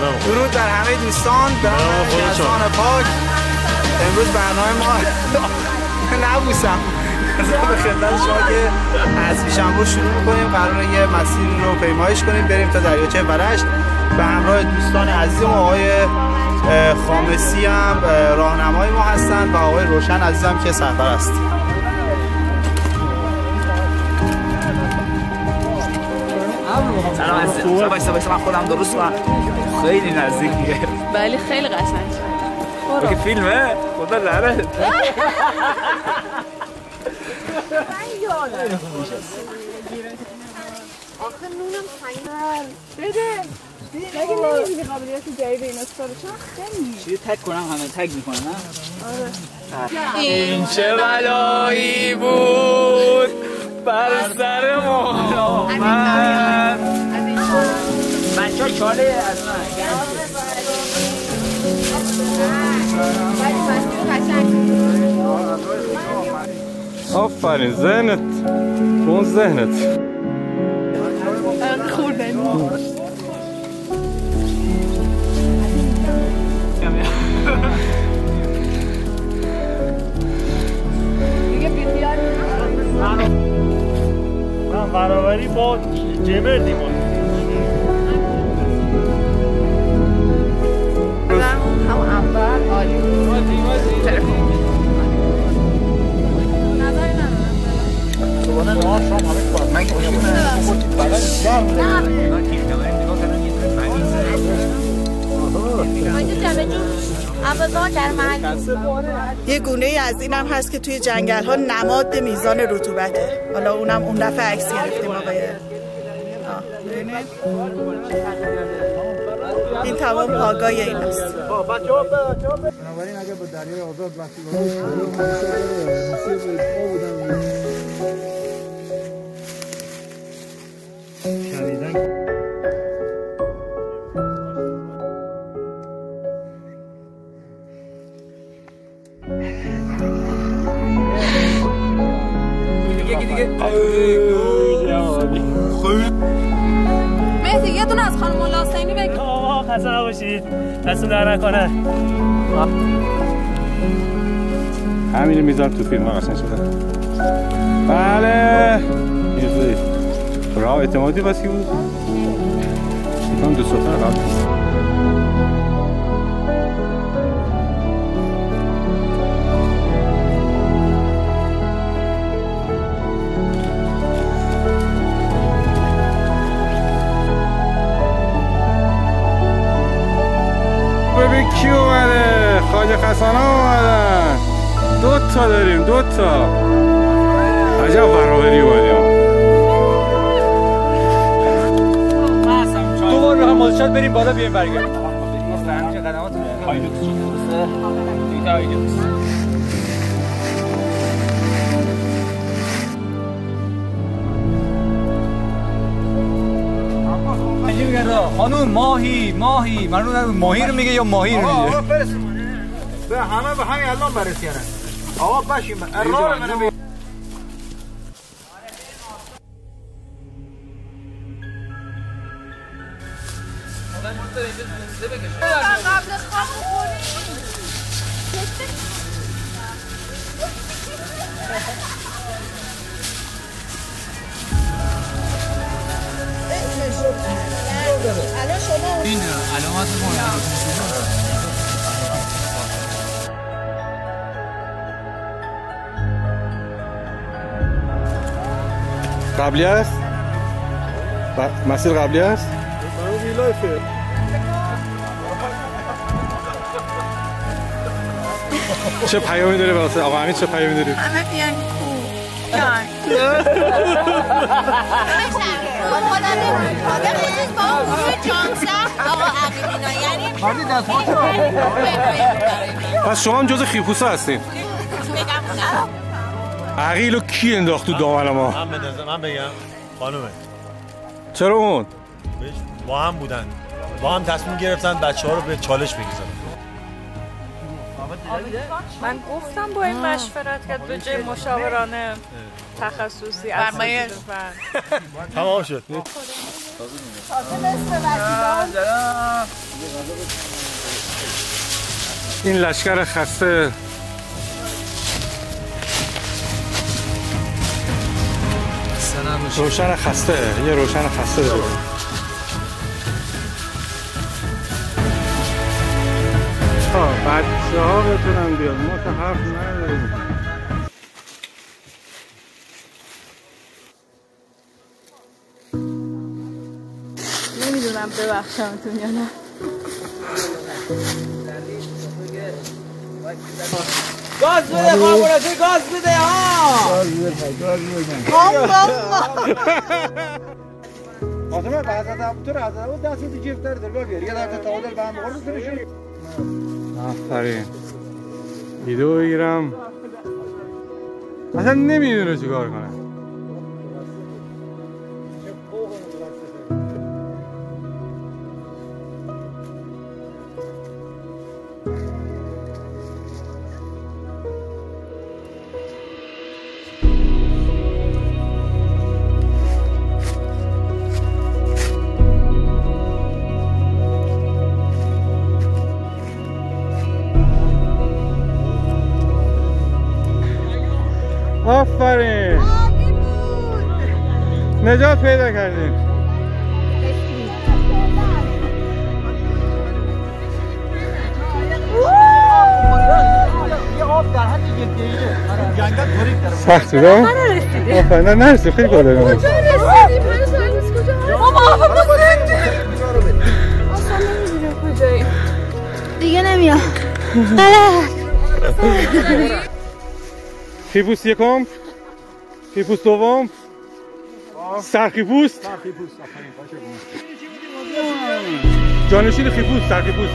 درود بر همه دوستان به شهرستان پاک. امروز برنامه ما نبوسم به خدمت شما که از پیشنبور شروع می‌کنیم. قراره یه مسیر رو پیمایش کنیم بریم تا دریاچه ورشت به همراه دوستان عزیزم. آقای خامسی هم راهنمای ما هستند و آقای روشن عزیزم که سرور است. سلام عزیزم. وایسا من خودم درست کنم. خیلی نزدیکیه ولی خیلی قشنگ. که فیلمه خدا لعنت. آخه نونم سنگل بده. مگه نمی‌بینی قابلیت جدید این استفاده چه خیلی چی تگ کنم همه تگ میکنن نه؟ آره. این چه بلایی بود بر سر ما آمد. بچه ها چاله از من آفرین ذهنت اون ذهنت خورده من برابری با جبر دیمون همون اول عالی تلفن نظری ندارم صبحانه نهار شام همه کار من که یه گونه ای از این هم هست که توی جنگل ها نماد میزان رطوبته. حالا اونم اون دفعه عکس گرفتیم آقای این تمام پاگای این است. بنابراین اگر به دریای آزاد وقتی مهدی یه دونه از خانم مولا حسینی بگیر. آقا خسته نباشید دستون در نکنه. همین میذارم تو فیلم ها قشنگ شده. بله اینجوری راه اعتمادی بس که بود میکنم دو سفر قبل ببین کی اومده. خواجه خسن ها اومدن. دوتا داریم دوتا. عجب برابری اومدیم. دو بار به هم مازشت بریم بالا بیایم برگردیم. مثل همیشه قدماتون هایلوکس شد درسته؟ دیگه هایلوکس خانوم ماهی من رو ماهی رو میگه یا ماهی رو میگه؟ آقا برسیم به همه به همین الان برسیارن. آقا باشیم ارار منو بگیر. قبل خواب بخوریم این علامات قبلی است؟ مسیر قبلی است؟ چه پیامی داره واسه آقا حمید؟ چه پیامی داره؟ همه بیان پس شما هم جز خیپوسا هستین؟ عقیل رو کی انداخت تو دامن ما؟ من بگم خانومه. چرا اون؟ با هم بودن با هم تصمیم گرفتن بچه ها رو به چالش بگیزن. من گفتم با این مشورت کرد به جای مشاورانه تخصصی فرمایش تمام شد. تازه نصف وکیلان این لشکر خسته روشن خسته، یه روشن خسته داره. بچه ها بتونن بیاد، ما تا حرف نداریم. نمیدونم ببخشمتون یا نه. گاز بده خامورتی، گاز بده ها. فاطمه بعد از تو را از دست تو جیب داره در بیار یه دفعه تعادل به هم بخورد تو نشون. آفرین. ویدیو بگیرم. اصلا نمیدونه چیکار کنه. آفرین نجات پیدا کردیم. یه آب در حد یه دقیقه جنگل طوریق داره. سخت بود آفرین. نه نرسید خیلی گل داریم. کجا رسیدیم؟ هنوز کجا هست؟ بابا آقا ما زندیم. اصلا نمیدونم کجاییم. دیگه نمیام. خیپوس یکم، خیپوس دوم، سرخیپوس، جانشین خیپوس، سرخیپوس.